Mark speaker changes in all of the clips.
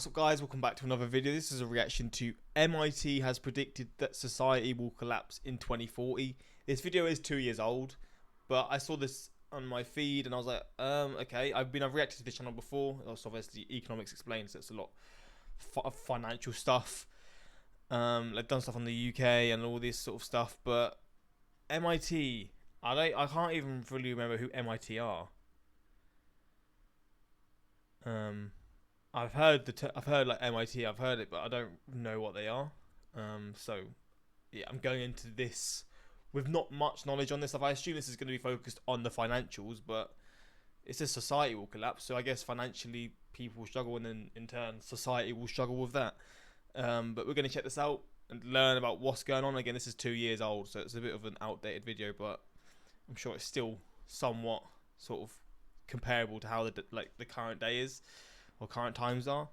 Speaker 1: What's up guys, welcome back to another video. This is a reaction to MIT has predicted that society will collapse in 2040. This video is 2 years old, but I saw this on my feed and I was like, okay. I've reacted to this channel before. It's obviously Economics Explained, so it's a lot of financial stuff. I've done stuff on the UK and all this sort of stuff, but MIT, I can't even really remember who MIT are. I've heard like MIT. I've heard it, but I don't know what they are. So yeah, I'm going into this with not much knowledge on this stuff. I assume this is going to be focused on the financials, but it says society will collapse. So I guess financially people will struggle, and then in turn society will struggle with that. But we're going to check this out and learn about what's going on. Again, this is 2 years old, so it's a bit of an outdated video, but I'm sure it's still somewhat sort of comparable to how the current day is, or current times are.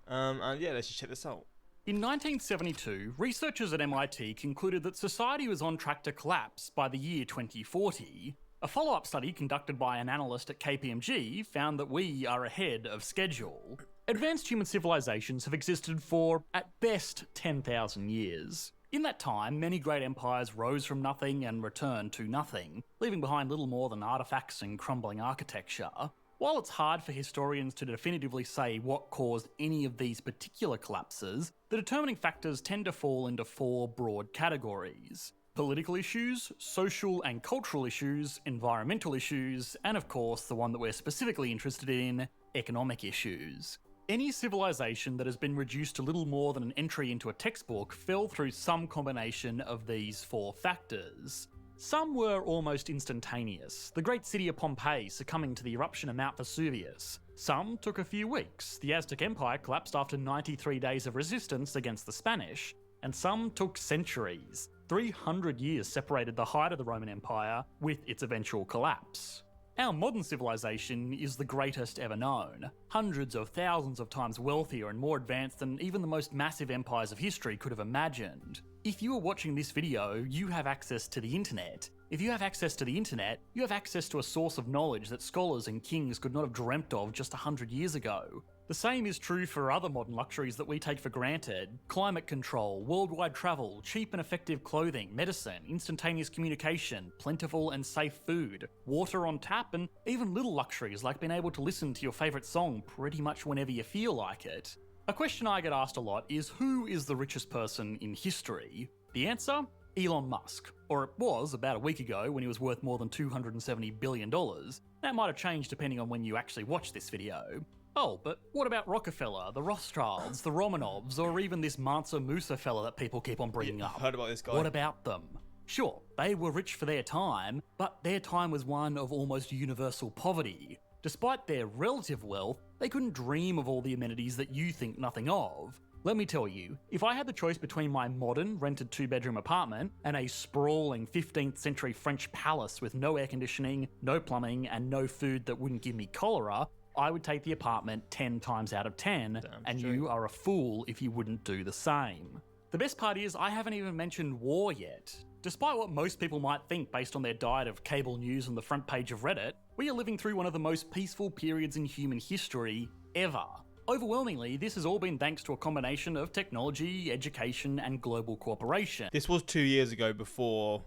Speaker 1: And yeah, let's just check this out.
Speaker 2: In 1972, researchers at MIT concluded that society was on track to collapse by the year 2040. A follow-up study conducted by an analyst at KPMG found that we are ahead of schedule. Advanced human civilizations have existed for, at best, 10,000 years. In that time, many great empires rose from nothing and returned to nothing, leaving behind little more than artifacts and crumbling architecture. While it's hard for historians to definitively say what caused any of these particular collapses, the determining factors tend to fall into four broad categories: political issues, social and cultural issues, environmental issues, and of course the one that we're specifically interested in, economic issues. Any civilization that has been reduced to little more than an entry into a textbook fell through some combination of these four factors. Some were almost instantaneous, the great city of Pompeii succumbing to the eruption of Mount Vesuvius. Some took a few weeks. The Aztec Empire collapsed after 93 days of resistance against the Spanish. And some took centuries. 300 years separated the height of the Roman Empire with its eventual collapse. Our modern civilization is the greatest ever known, hundreds of thousands of times wealthier and more advanced than even the most massive empires of history could have imagined. If you are watching this video, you have access to the internet. If you have access to the internet, you have access to a source of knowledge that scholars and kings could not have dreamt of just 100 years ago. The same is true for other modern luxuries that we take for granted: climate control, worldwide travel, cheap and effective clothing, medicine, instantaneous communication, plentiful and safe food, water on tap, and even little luxuries like being able to listen to your favourite song pretty much whenever you feel like it. A question I get asked a lot is, who is the richest person in history? The answer? Elon Musk. Or it was about a week ago when he was worth more than $270 billion. That might have changed depending on when you actually watch this video. Oh, but what about Rockefeller, the Rothschilds, the Romanovs, or even this Mansa Musa fella that people keep on bringing up?
Speaker 1: I've heard about this guy.
Speaker 2: What about them? Sure, they were rich for their time, but their time was one of almost universal poverty. Despite their relative wealth, they couldn't dream of all the amenities that you think nothing of. Let me tell you, if I had the choice between my modern, rented 2-bedroom apartment and a sprawling 15th century French palace with no air conditioning, no plumbing, and no food that wouldn't give me cholera, I would take the apartment 10 times out of 10, and you are a fool if you wouldn't do the same. The best part is, I haven't even mentioned war yet. Despite what most people might think based on their diet of cable news on the front page of Reddit, we are living through one of the most peaceful periods in human history ever. Overwhelmingly, this has all been thanks to a combination of technology, education, and global cooperation.
Speaker 1: This was 2 years ago before...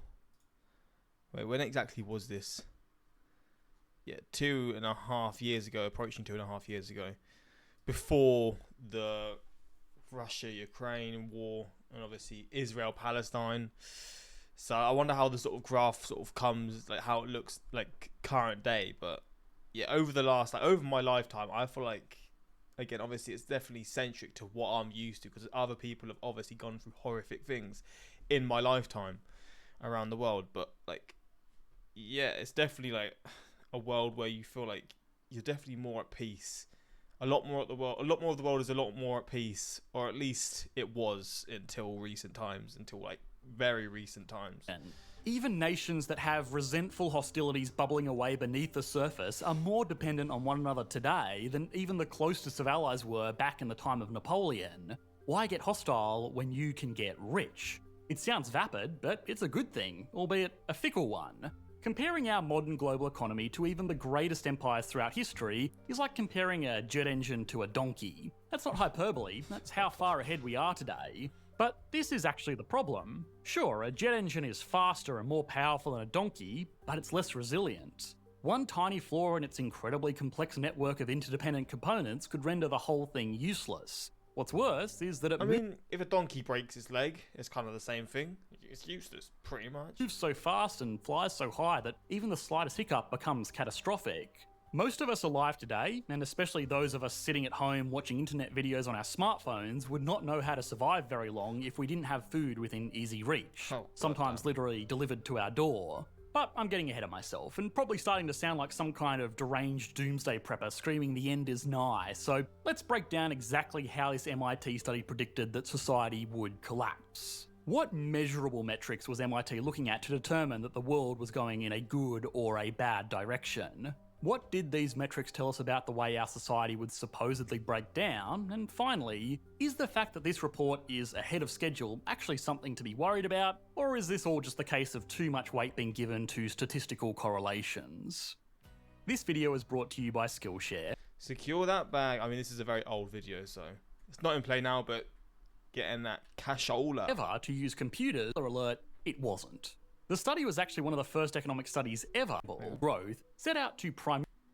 Speaker 1: Wait, when exactly was this? Yeah, 2.5 years ago, approaching 2.5 years ago. Before the Russia-Ukraine war, and obviously Israel-Palestine. So I wonder how the sort of graph sort of comes, like how it looks like current day. But yeah, over my lifetime, I feel like, again, obviously it's definitely centric to what I'm used to, because other people have obviously gone through horrific things in my lifetime around the world. But like, yeah, it's definitely like a world where you feel like you're definitely more at peace. A lot more of the world is a lot more at peace, or at least it was until recent times, until like very recent times.
Speaker 2: And even nations that have resentful hostilities bubbling away beneath the surface are more dependent on one another today than even the closest of allies were back in the time of Napoleon. Why get hostile when you can get rich? It sounds vapid, but it's a good thing, albeit a fickle one. Comparing our modern global economy to even the greatest empires throughout history is like comparing a jet engine to a donkey. That's not hyperbole, that's how far ahead we are today. But this is actually the problem. Sure, a jet engine is faster and more powerful than a donkey, but it's less resilient. One tiny flaw in its incredibly complex network of interdependent components could render the whole thing useless. What's worse is that
Speaker 1: if a donkey breaks its leg, it's kind of the same thing. It's useless, pretty much.
Speaker 2: moves so fast and flies so high that even the slightest hiccup becomes catastrophic. Most of us alive today, and especially those of us sitting at home watching internet videos on our smartphones, would not know how to survive very long if we didn't have food within easy reach, sometimes literally delivered to our door. But I'm getting ahead of myself, and probably starting to sound like some kind of deranged doomsday prepper screaming the end is nigh, so let's break down exactly how this MIT study predicted that society would collapse. What measurable metrics was MIT looking at to determine that the world was going in a good or a bad direction? What did these metrics tell us about the way our society would supposedly break down? And finally, is the fact that this report is ahead of schedule actually something to be worried about? Or is this all just a case of too much weight being given to statistical correlations? This video is brought to you by Skillshare.
Speaker 1: Secure that bag. I mean, this is a very old video, so it's not in play now, but getting that cashola.
Speaker 2: Ever to use computers, alert, it wasn't. The study was actually one of the first economic studies ever. Growth set out to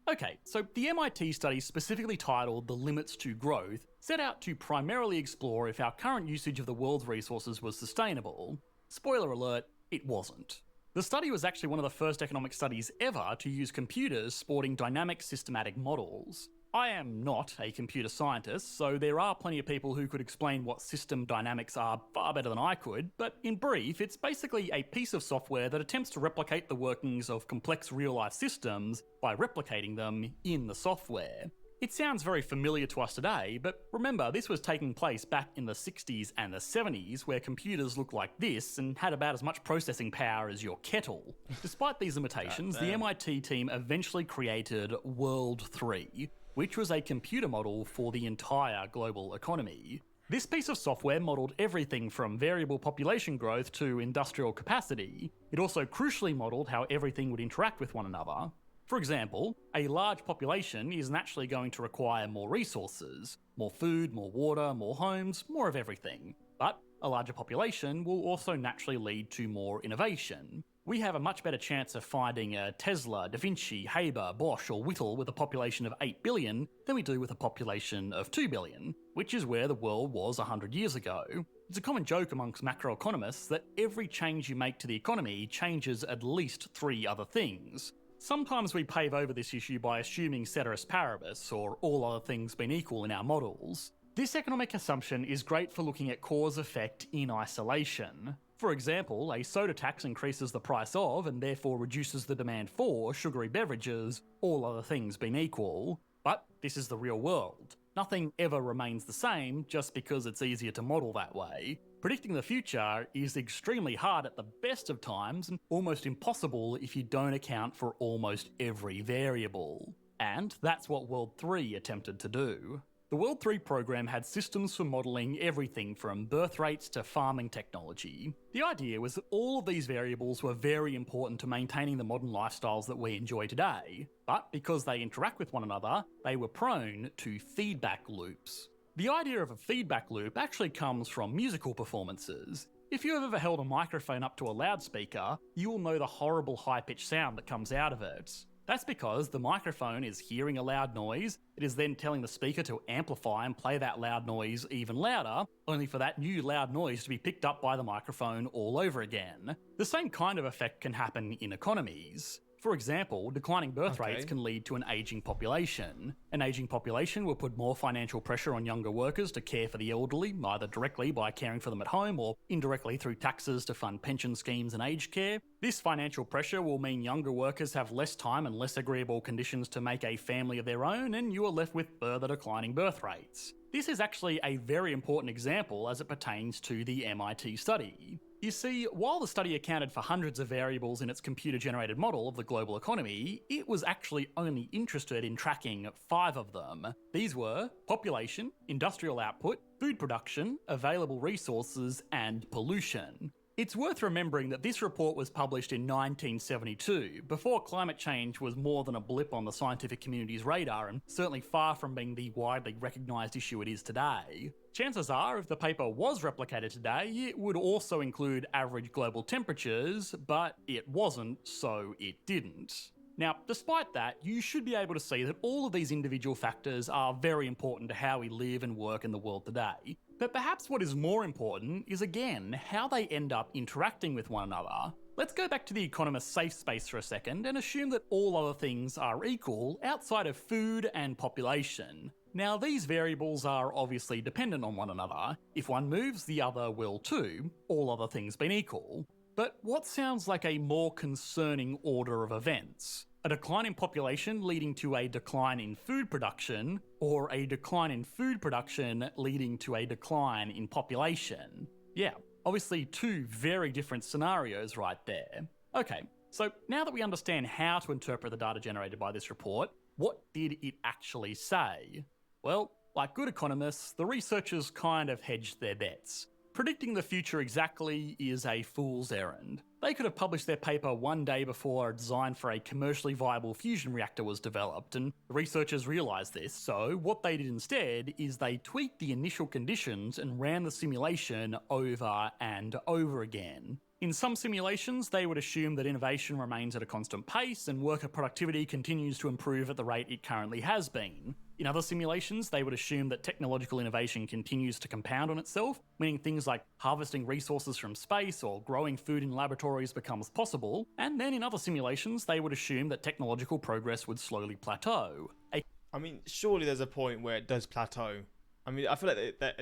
Speaker 2: Okay, so the MIT study, specifically titled The Limits to Growth, set out to primarily explore if our current usage of the world's resources was sustainable. Spoiler alert, it wasn't. The study was actually one of the first economic studies ever to use computers sporting dynamic systematic models. I am not a computer scientist, so there are plenty of people who could explain what system dynamics are far better than I could, but in brief, it's basically a piece of software that attempts to replicate the workings of complex real-life systems by replicating them in the software. It sounds very familiar to us today, but remember, this was taking place back in the 60s and the 70s, where computers looked like this and had about as much processing power as your kettle. Despite these limitations, the MIT team eventually created World 3, which was a computer model for the entire global economy. This piece of software modelled everything from variable population growth to industrial capacity. It also crucially modelled how everything would interact with one another. For example, a large population is naturally going to require more resources, more food, more water, more homes, more of everything. But a larger population will also naturally lead to more innovation. We have a much better chance of finding a Tesla, Da Vinci, Haber, Bosch or Whittle with a population of 8 billion than we do with a population of 2 billion, which is where the world was 100 years ago. It's a common joke amongst macroeconomists that every change you make to the economy changes at least 3 other things. Sometimes we pave over this issue by assuming ceteris paribus, or all other things being equal in our models. This economic assumption is great for looking at cause-effect in isolation. For example, a soda tax increases the price of, and therefore reduces the demand for, sugary beverages, all other things being equal. But this is the real world. Nothing ever remains the same just because it's easier to model that way. Predicting the future is extremely hard at the best of times, and almost impossible if you don't account for almost every variable. And that's what World 3 attempted to do. The World 3 program had systems for modelling everything from birth rates to farming technology. The idea was that all of these variables were very important to maintaining the modern lifestyles that we enjoy today, but because they interact with one another, they were prone to feedback loops. The idea of a feedback loop actually comes from musical performances. If you have ever held a microphone up to a loudspeaker, you will know the horrible high-pitched sound that comes out of it. That's because the microphone is hearing a loud noise, it is then telling the speaker to amplify and play that loud noise even louder, only for that new loud noise to be picked up by the microphone all over again. The same kind of effect can happen in economies. For example, declining birth rates can lead to an ageing population. An ageing population will put more financial pressure on younger workers to care for the elderly, either directly by caring for them at home or indirectly through taxes to fund pension schemes and aged care. This financial pressure will mean younger workers have less time and less agreeable conditions to make a family of their own, and you are left with further declining birth rates. This is actually a very important example as it pertains to the MIT study. You see, while the study accounted for hundreds of variables in its computer-generated model of the global economy, it was actually only interested in tracking 5 of them. These were population, industrial output, food production, available resources, and pollution. It's worth remembering that this report was published in 1972, before climate change was more than a blip on the scientific community's radar and certainly far from being the widely recognised issue it is today. Chances are, if the paper was replicated today, it would also include average global temperatures, but it wasn't, so it didn't. Now, despite that, you should be able to see that all of these individual factors are very important to how we live and work in the world today. But perhaps what is more important is, again, how they end up interacting with one another. Let's go back to the economist's safe space for a second and assume that all other things are equal outside of food and population. Now, these variables are obviously dependent on one another. If one moves, the other will too, all other things being equal. But what sounds like a more concerning order of events? A decline in population leading to a decline in food production, or a decline in food production leading to a decline in population? Yeah, obviously two very different scenarios right there. Okay, so now that we understand how to interpret the data generated by this report, what did it actually say? Well, like good economists, the researchers kind of hedged their bets. Predicting the future exactly is a fool's errand. They could have published their paper one day before a design for a commercially viable fusion reactor was developed, and the researchers realised this, so what they did instead is they tweaked the initial conditions and ran the simulation over and over again. In some simulations, they would assume that innovation remains at a constant pace and worker productivity continues to improve at the rate it currently has been. In other simulations, they would assume that technological innovation continues to compound on itself, meaning things like harvesting resources from space or growing food in laboratories becomes possible. And then in other simulations, they would assume that technological progress would slowly plateau.
Speaker 1: I mean, surely there's a point where it does plateau. I mean, I feel like there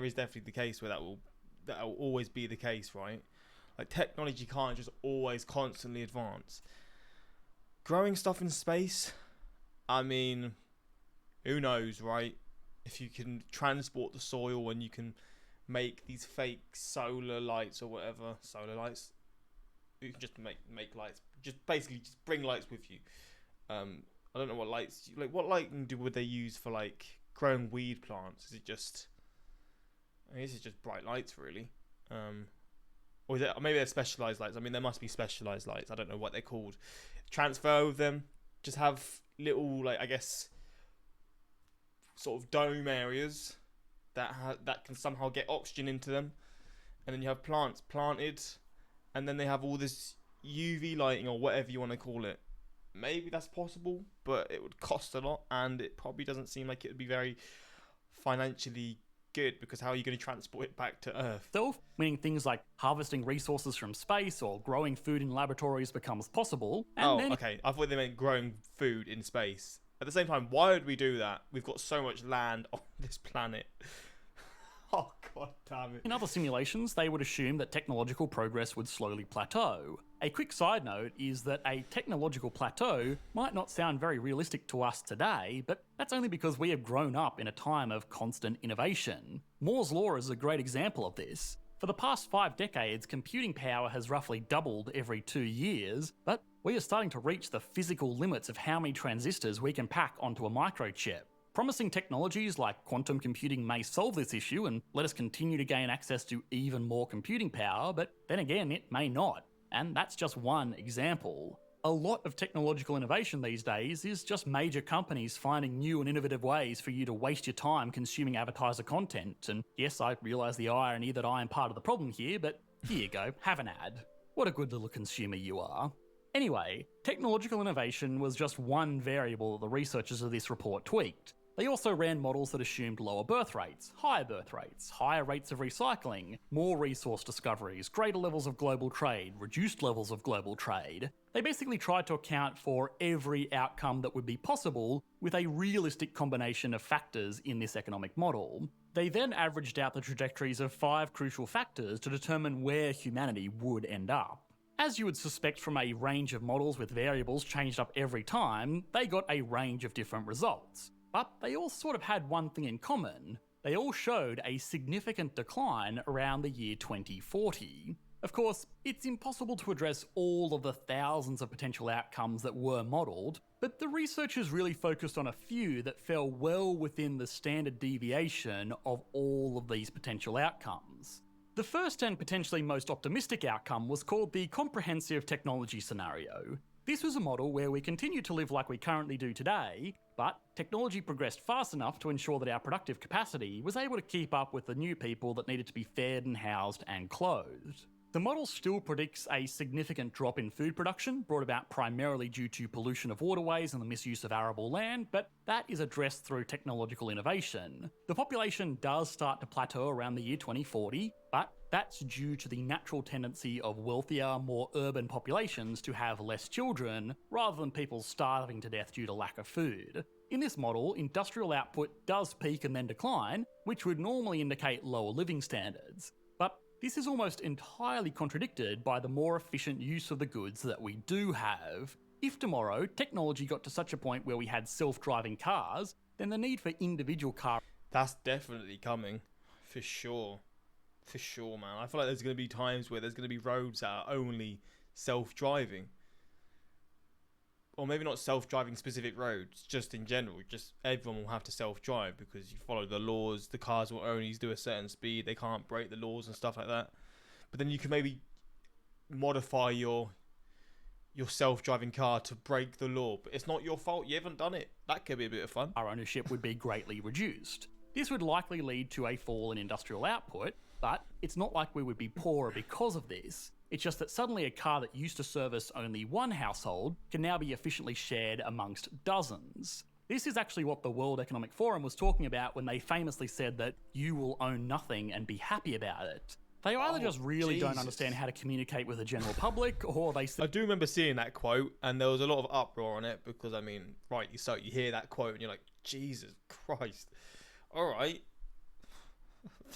Speaker 1: is definitely the case where that will always be the case, right? Like, technology can't just always constantly advance. Growing stuff in space, I mean, who knows, right? If you can transport the soil and you can make these fake solar lights or whatever, you can just make lights. Just basically just bring lights with you. I don't know what lights, like what lighting would they use for like growing weed plants? Is it just, I guess it's just bright lights really. Or is it, maybe they're specialised lights. I mean, there must be specialised lights. I don't know what they're called. Transfer with them. Just have little, like, I guess, sort of dome areas that can somehow get oxygen into them. And then you have plants planted. And then they have all this UV lighting or whatever you want to call it. Maybe that's possible, but it would cost a lot. And it probably doesn't seem like it would be very financially good, because how are you going to transport it back to Earth?
Speaker 2: Meaning things like harvesting resources from space or growing food in laboratories becomes possible. And
Speaker 1: okay. I thought they meant growing food in space. At the same time, why would we do that? We've got so much land on this planet. Oh, god damn it.
Speaker 2: In other simulations, they would assume that technological progress would slowly plateau. A quick side note is that a technological plateau might not sound very realistic to us today, but that's only because we have grown up in a time of constant innovation. Moore's Law is a great example of this. For the past 5 decades, computing power has roughly doubled every 2 years, but we are starting to reach the physical limits of how many transistors we can pack onto a microchip. Promising technologies like quantum computing may solve this issue and let us continue to gain access to even more computing power, but then again, it may not. And that's just one example. A lot of technological innovation these days is just major companies finding new and innovative ways for you to waste your time consuming advertiser content. And yes, I realise the irony that I am part of the problem here, but here you go, have an ad. What a good little consumer you are. Anyway, technological innovation was just one variable that the researchers of this report tweaked. They also ran models that assumed lower birth rates, higher rates of recycling, more resource discoveries, greater levels of global trade, reduced levels of global trade. They basically tried to account for every outcome that would be possible with a realistic combination of factors in this economic model. They then averaged out the trajectories of 5 crucial factors to determine where humanity would end up. As you would suspect from a range of models with variables changed up every time, they got a range of different results. But they all sort of had one thing in common. They all showed a significant decline around the year 2040. Of course, it's impossible to address all of the thousands of potential outcomes that were modelled, but the researchers really focused on a few that fell well within the standard deviation of all of these potential outcomes. The first and potentially most optimistic outcome was called the Comprehensive Technology Scenario. This was a model where we continue to live like we currently do today, but technology progressed fast enough to ensure that our productive capacity was able to keep up with the new people that needed to be fed and housed and clothed. The model still predicts a significant drop in food production, brought about primarily due to pollution of waterways and the misuse of arable land, but that is addressed through technological innovation. The population does start to plateau around the year 2040, but that's due to the natural tendency of wealthier, more urban populations to have less children, rather than people starving to death due to lack of food. In this model, industrial output does peak and then decline, which would normally indicate lower living standards. But this is almost entirely contradicted by the more efficient use of the goods that we do have. If tomorrow technology got to such a point where we had self-driving cars, then the need for individual car...
Speaker 1: That's definitely coming, for sure. For sure, man. I feel like there's going to be times where there's going to be roads that are only self-driving. Or maybe not self-driving specific roads, just in general. Just everyone will have to self-drive because you follow the laws. The cars will only do a certain speed. They can't break the laws and stuff like that. But then you can maybe modify your self-driving car to break the law. But it's not your fault. You haven't done it. That could be a bit of fun.
Speaker 2: Our ownership would be greatly reduced. This would likely lead to a fall in industrial output, but it's not like we would be poorer because of this. It's just that suddenly a car that used to service only one household can now be efficiently shared amongst dozens. This is actually what the World Economic Forum was talking about when they famously said that you will own nothing and be happy about it. They either just really don't understand how to communicate with the general public, or they...
Speaker 1: I do remember seeing that quote, and there was a lot of uproar on it, because, I mean, rightly so, you hear that quote and you're like, Jesus Christ. Alright.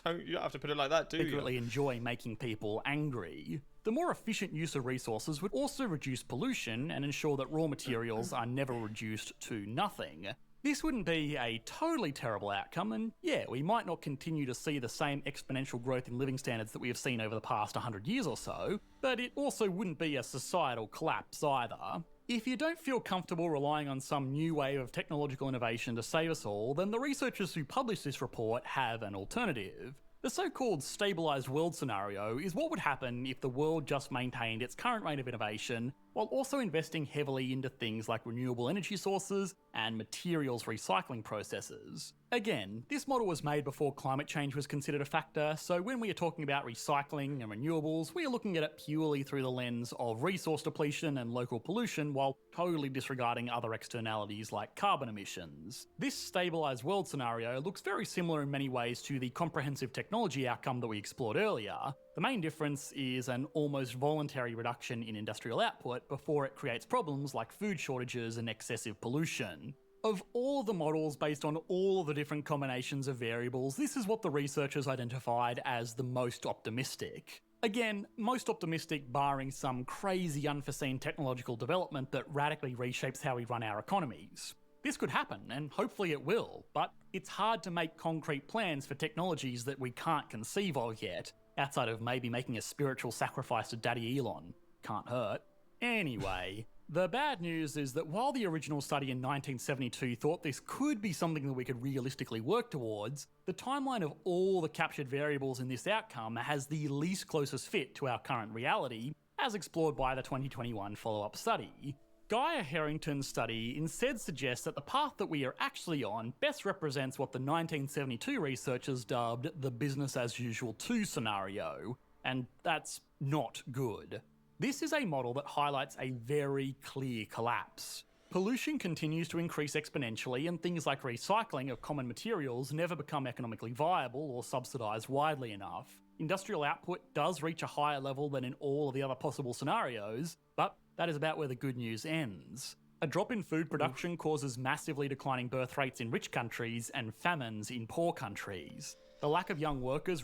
Speaker 1: You don't have to put it like that, do you?
Speaker 2: Secretly enjoy making people angry. The more efficient use of resources would also reduce pollution and ensure that raw materials are never reduced to nothing. This wouldn't be a totally terrible outcome, and yeah, we might not continue to see the same exponential growth in living standards that we have seen over the past 100 years or so, but it also wouldn't be a societal collapse either. If you don't feel comfortable relying on some new wave of technological innovation to save us all, then the researchers who published this report have an alternative. The so-called stabilised world scenario is what would happen if the world just maintained its current rate of innovation, while also investing heavily into things like renewable energy sources and materials recycling processes. Again, this model was made before climate change was considered a factor, so when we are talking about recycling and renewables, we are looking at it purely through the lens of resource depletion and local pollution, while totally disregarding other externalities like carbon emissions. This stabilised world scenario looks very similar in many ways to the comprehensive technology outcome that we explored earlier. The main difference is an almost voluntary reduction in industrial output before it creates problems like food shortages and excessive pollution. Of all the models based on all the different combinations of variables, this is what the researchers identified as the most optimistic. Again, most optimistic barring some crazy unforeseen technological development that radically reshapes how we run our economies. This could happen, and hopefully it will, but it's hard to make concrete plans for technologies that we can't conceive of yet, outside of maybe making a spiritual sacrifice to Daddy Elon. Can't hurt. Anyway, the bad news is that while the original study in 1972 thought this could be something that we could realistically work towards, the timeline of all the captured variables in this outcome has the least closest fit to our current reality, as explored by the 2021 follow-up study. Gaia Harrington's study instead suggests that the path that we are actually on best represents what the 1972 researchers dubbed the business as usual 2 scenario, and that's not good. This is a model that highlights a very clear collapse. Pollution continues to increase exponentially, and things like recycling of common materials never become economically viable or subsidised widely enough. Industrial output does reach a higher level than in all of the other possible scenarios, but that is about where the good news ends. A drop in food production causes massively declining birth rates in rich countries and famines in poor countries. The lack of young workers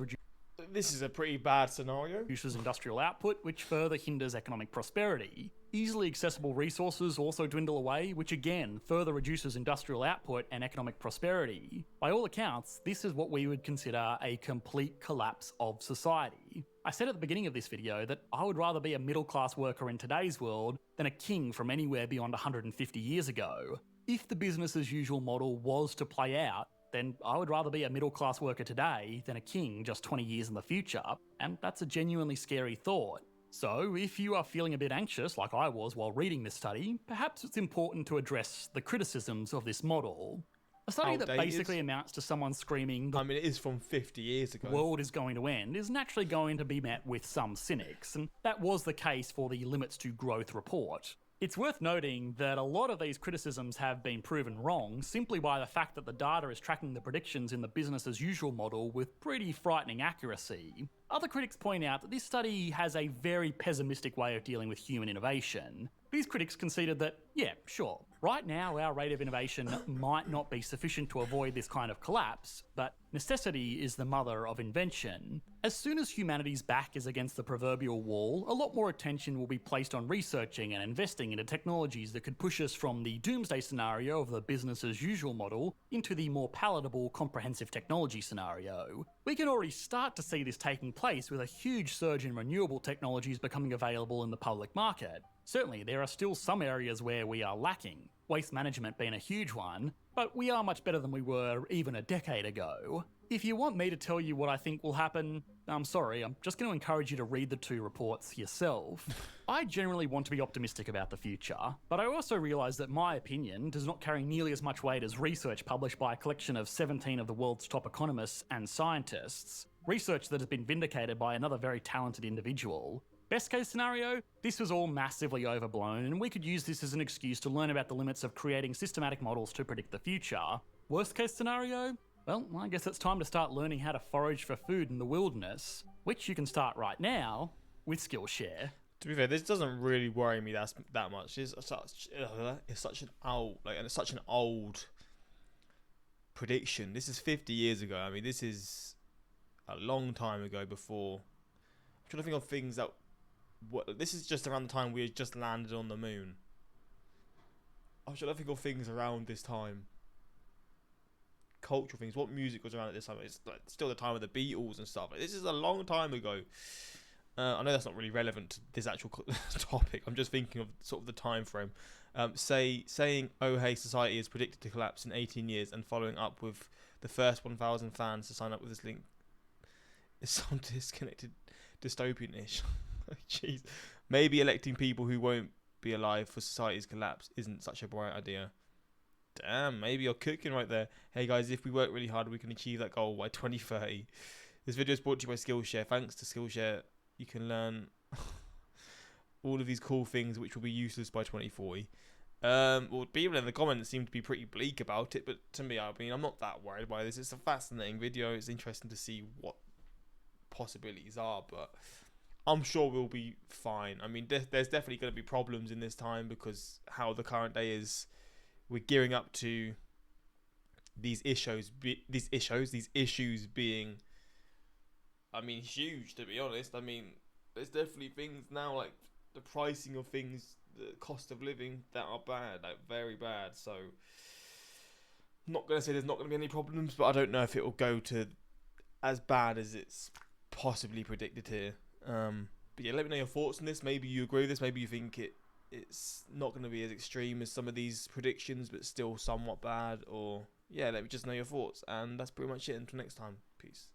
Speaker 1: This is a pretty bad scenario.
Speaker 2: reduces industrial output, which further hinders economic prosperity. Easily accessible resources also dwindle away, which again further reduces industrial output and economic prosperity. By all accounts, this is what we would consider a complete collapse of society. I said at the beginning of this video that I would rather be a middle-class worker in today's world than a king from anywhere beyond 150 years ago. If the business as usual model was to play out, then I would rather be a middle-class worker today than a king just 20 years in the future, and that's a genuinely scary thought. So, if you are feeling a bit anxious, like I was while reading this study, perhaps it's important to address the criticisms of this model. A study that
Speaker 1: Outdated.
Speaker 2: basically amounts to someone screaming,
Speaker 1: I mean, it is from 50 years ago.
Speaker 2: the world is going to end, is naturally going to be met with some cynics, and that was the case for the Limits to Growth report. It's worth noting that a lot of these criticisms have been proven wrong simply by the fact that the data is tracking the predictions in the business as usual model with pretty frightening accuracy. Other critics point out that this study has a very pessimistic way of dealing with human innovation. These critics conceded that, yeah, sure, right now our rate of innovation might not be sufficient to avoid this kind of collapse, but necessity is the mother of invention. As soon as humanity's back is against the proverbial wall, a lot more attention will be placed on researching and investing into technologies that could push us from the doomsday scenario of the business as usual model into the more palatable comprehensive technology scenario. We can already start to see this taking place with a huge surge in renewable technologies becoming available in the public market. Certainly, there are still some areas where we are lacking, waste management being a huge one, but we are much better than we were even a decade ago. If you want me to tell you what I think will happen, I'm sorry, I'm just going to encourage you to read the two reports yourself. I generally want to be optimistic about the future, but I also realise that my opinion does not carry nearly as much weight as research published by a collection of 17 of the world's top economists and scientists, research that has been vindicated by another very talented individual. Best case scenario, this was all massively overblown and we could use this as an excuse to learn about the limits of creating systematic models to predict the future. Worst case scenario? Well, I guess it's time to start learning how to forage for food in the wilderness, which you can start right now with Skillshare.
Speaker 1: To be fair, this doesn't really worry me that much. It's such an old prediction. This is 50 years ago. I mean, this is a long time ago. Before I'm trying to think of things that. This is just around the time we had just landed on the moon. I'm trying to think of things around this time. Cultural things. What music was around at this time? It's like still the time of the Beatles and stuff. Like, this is a long time ago. I know that's not really relevant to this actual topic. I'm just thinking of sort of the time frame. Saying, "Oh hey, society is predicted to collapse in 18 years," and following up with the first 1,000 fans to sign up with this link. It's some disconnected, dystopian-ish. Jeez, maybe electing people who won't be alive for society's collapse isn't such a bright idea. Damn, maybe you're cooking right there. Hey guys, if we work really hard, we can achieve that goal by 2030. This video is brought to you by Skillshare. Thanks to Skillshare, you can learn all of these cool things which will be useless by 2040. Well, people in the comments seem to be pretty bleak about it, but to me, I mean, I'm not that worried by this. It's a fascinating video. It's interesting to see what possibilities are, but I'm sure we'll be fine. I mean, there's definitely going to be problems in this time because how the current day is, we're gearing up to these issues being, I mean, huge, to be honest. I mean, there's definitely things now like the pricing of things, the cost of living that are bad, like very bad. So, I'm not going to say there's not going to be any problems, but I don't know if it will go to as bad as it's possibly predicted here. But yeah, let me know your thoughts on this. Maybe you agree with this. Maybe you think it's not going to be as extreme as some of these predictions, but still somewhat bad. Or yeah, let me just know your thoughts. And that's pretty much it. Until next time. Peace.